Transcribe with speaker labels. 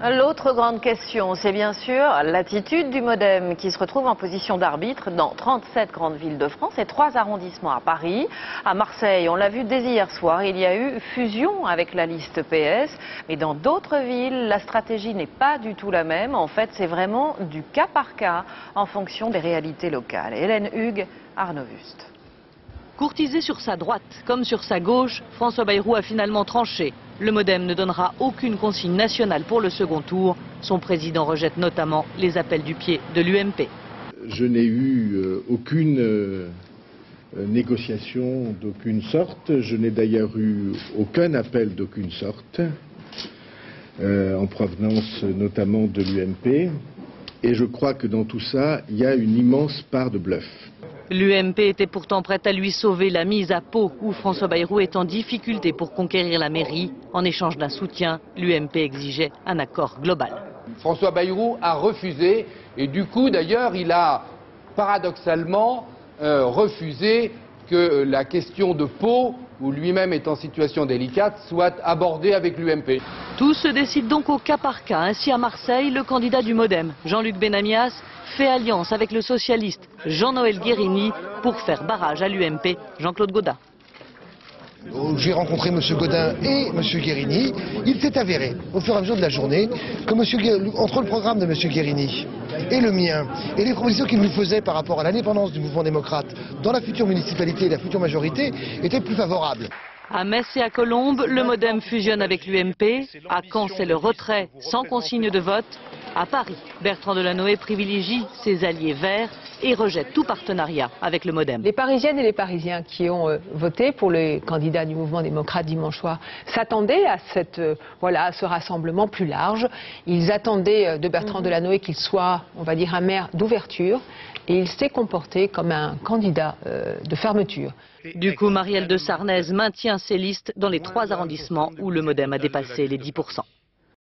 Speaker 1: L'autre grande question, c'est bien sûr l'attitude du MoDem qui se retrouve en position d'arbitre dans 37 grandes villes de France et 3 arrondissements à Paris. À Marseille, on l'a vu dès hier soir, il y a eu fusion avec la liste PS. Mais dans d'autres villes, la stratégie n'est pas du tout la même. En fait, c'est vraiment du cas par cas en fonction des réalités locales. Hélène Hugues, Arnaud Wüst.
Speaker 2: Courtisé sur sa droite comme sur sa gauche, François Bayrou a finalement tranché. Le MoDem ne donnera aucune consigne nationale pour le second tour. Son président rejette notamment les appels du pied de l'UMP.
Speaker 3: Je n'ai eu aucune négociation d'aucune sorte. Je n'ai d'ailleurs eu aucun appel d'aucune sorte, en provenance notamment de l'UMP. Et je crois que dans tout ça, il y a une immense part de bluff.
Speaker 2: L'UMP était pourtant prête à lui sauver la mise à Pau, où François Bayrou est en difficulté pour conquérir la mairie. En échange d'un soutien, l'UMP exigeait un accord global.
Speaker 4: François Bayrou a refusé, et du coup d'ailleurs il a paradoxalement refusé que la question de Pau, où lui-même est en situation délicate, soit abordée avec l'UMP.
Speaker 2: Tout se décide donc au cas par cas. Ainsi à Marseille, le candidat du MoDem, Jean-Luc Benamias, fait alliance avec le socialiste Jean-Noël Guérini pour faire barrage à l'UMP, Jean-Claude Gaudin.
Speaker 5: J'ai rencontré M. Gaudin et M. Guérini. Il s'est avéré, au fur et à mesure de la journée, que entre le programme de M. Guérini et le mien, et les propositions qu'il nous faisait par rapport à l'indépendance du mouvement démocrate dans la future municipalité et la future majorité, étaient plus favorables.
Speaker 2: À Metz et à Colombes, le MoDem fusionne avec l'UMP. À Caen, c'est le retrait sans consigne de vote. À Paris, Bertrand Delanoë privilégie ses alliés verts et rejette tout partenariat avec le MoDem.
Speaker 6: Les Parisiennes et les Parisiens qui ont voté pour les candidats du mouvement démocrate dimanche soir s'attendaient à ce rassemblement plus large. Ils attendaient de Bertrand Delanoë qu'il soit, on va dire, un maire d'ouverture, et il s'est comporté comme un candidat de fermeture.
Speaker 2: Du coup, Marielle de Sarnez maintient ses listes dans les 3 arrondissements où le MoDem a dépassé les 10%.